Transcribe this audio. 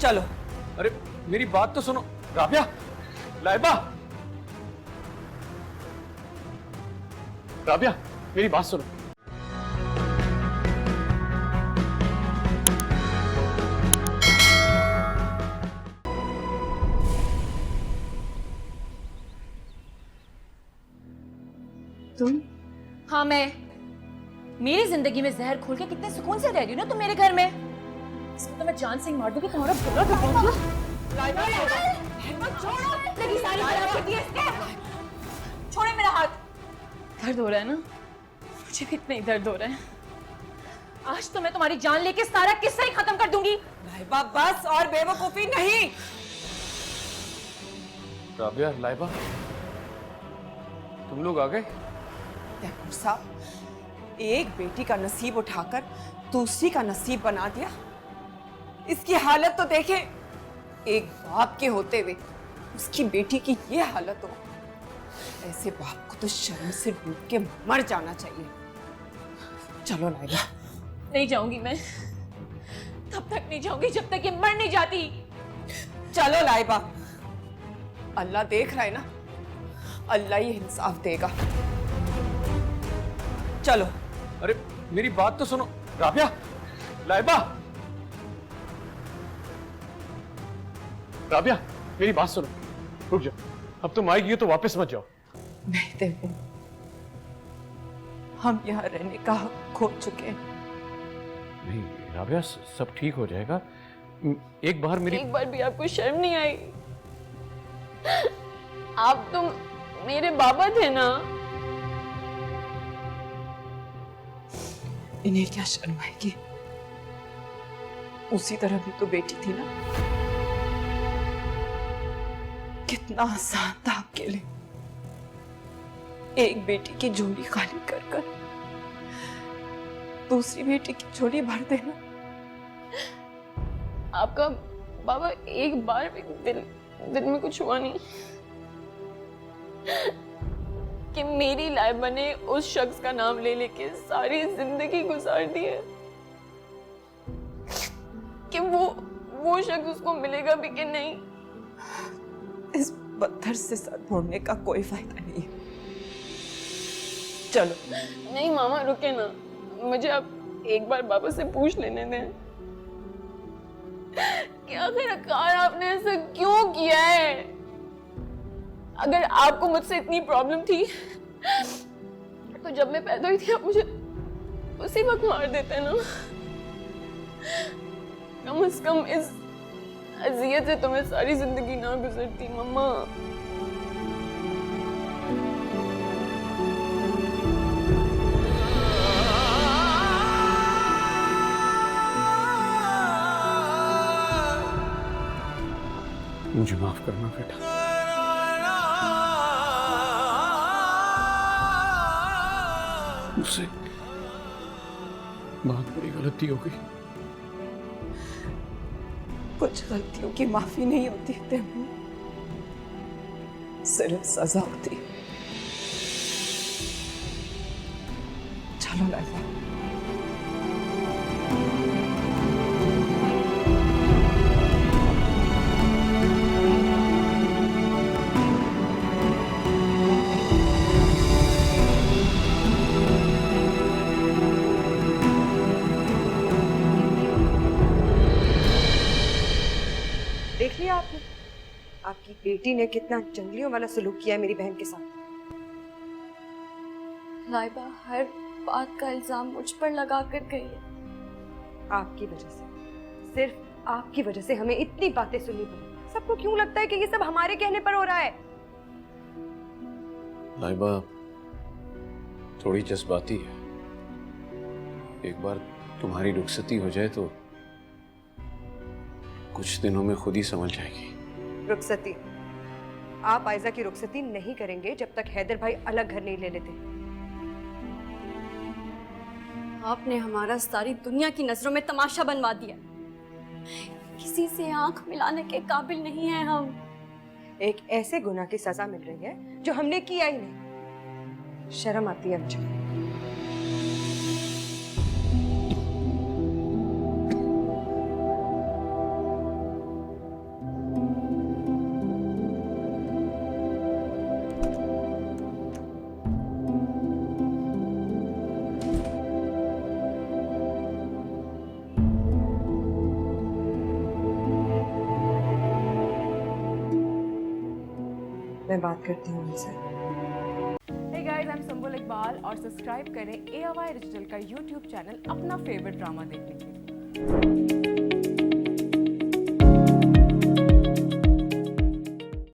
चलो। अरे मेरी बात तो सुनो राबिया, लाइबा, राबिया मेरी बात सुनो। तुम? हाँ मैं। मेरी जिंदगी में जहर खोल के कितने सुकून से रह रही हो ना तुम मेरे घर में। इसको तो मैं जान से ही मार दूंगी, तुम्हारा बुरा करूंगी। छोड़े मेरा हाथ। दर्द हो रहा है ना? मुझे भी इतना ही दर्द हो रहा है। आज तो मैं तुम्हारी जान लेके सारा किस्सा ही खत्म कर दूंगी। लाइबा बस, और बेवकूफी नहीं। राबिया, लाइबा, तुम लोग आ गए? तैमूर साहब, एक बेटी का नसीब उठाकर दूसरी का नसीब बना दिया। इसकी हालत तो देखे, एक बाप के होते हुए उसकी बेटी की ये हालत हो। ऐसे बाप को तो शर्म से डूब के मर जाना चाहिए। चलो लाइबा। नहीं जाऊंगी मैं, तब तक नहीं जाऊंगी जब तक ये मर नहीं जाती। चलो लाइबा, अल्लाह देख रहा है ना, अल्लाह ही इंसाफ देगा। चलो। अरे मेरी बात तो सुनो राबिया, लाइबा, राबिया मेरी बात सुनो, रुक जाओ। अब तुम आएगी हो तो वापस मत जाओ। नहीं देवो, हम यहाँ रहने का हक खो चुके हैं। नहीं राबिया, सब ठीक हो जाएगा। एक बार भी आपको शर्म नहीं आई? आप तो मेरे बाबा थे ना। इन्हें क्या शर्म आएगी? उसी तरह भी तो बेटी थी ना। कितना आसान था आपके लिए एक बेटी की झोली खाली कर कर दूसरी बेटी की झोली भर देना। आपका बाबा एक बार भी दिल में कुछ हुआ नहीं कि मेरी लाइबा ने उस शख्स का नाम ले लेके सारी जिंदगी गुजार दी है, कि वो शख्स उसको मिलेगा भी कि नहीं। इस पत्थर से सर फोड़ने का कोई फायदा नहीं है। चलो। नहीं मामा रुके ना, मुझे अब एक बार बाबा से पूछ लेने दें कि आखिरकार आपने ऐसा क्यों किया है। अगर आपको मुझसे इतनी प्रॉब्लम थी तो जब मैं पैदा हुई थी आप मुझे उसी वक्त मार देते ना। कम से कम इस अजियत से तुम्हें सारी जिंदगी ना गुजरती मम्मा। मुझे माफ करना बेटा। मुझसे बहुत बड़ी गलती हो गई। कुछ गलतियों की माफी नहीं होती तैमूर, सिर्फ सजा होती। चलो लाइबा। देख लिया आपने, आपकी बेटी ने कितना जंगलियों वाला सलूक किया है मेरी बहन के साथ। लाइबा हर बात का इल्जाम मुझ पर लगा कर गई है। आपकी वजह से, सिर्फ आपकी वजह से हमें इतनी बातें सुननी पड़ी। सबको क्यों लगता है कि ये सब हमारे कहने पर हो रहा है? लाइबा थोड़ी जज्बाती है। एक बार तुम्हारी रुखसती हो जाए तो कुछ दिनों में खुद ही समझ जाएगी। रुखसती? आप आयजा की रुखसती नहीं करेंगे जब तक हैदर भाई अलग घर नहीं ले लेते। आपने हमारा सारी दुनिया की नजरों में तमाशा बनवा दिया। किसी से आंख मिलाने के काबिल नहीं है हम। एक ऐसे गुनाह की सजा मिल रही है जो हमने किया ही नहीं। शर्म आती है मुझे। मैं बात करती हूँ उनसे। Hey guys, I'm संबुल इकबाल और सब्सक्राइब करें AOI डिजिटल का YouTube चैनल अपना फेवरेट ड्रामा देखने के लिए।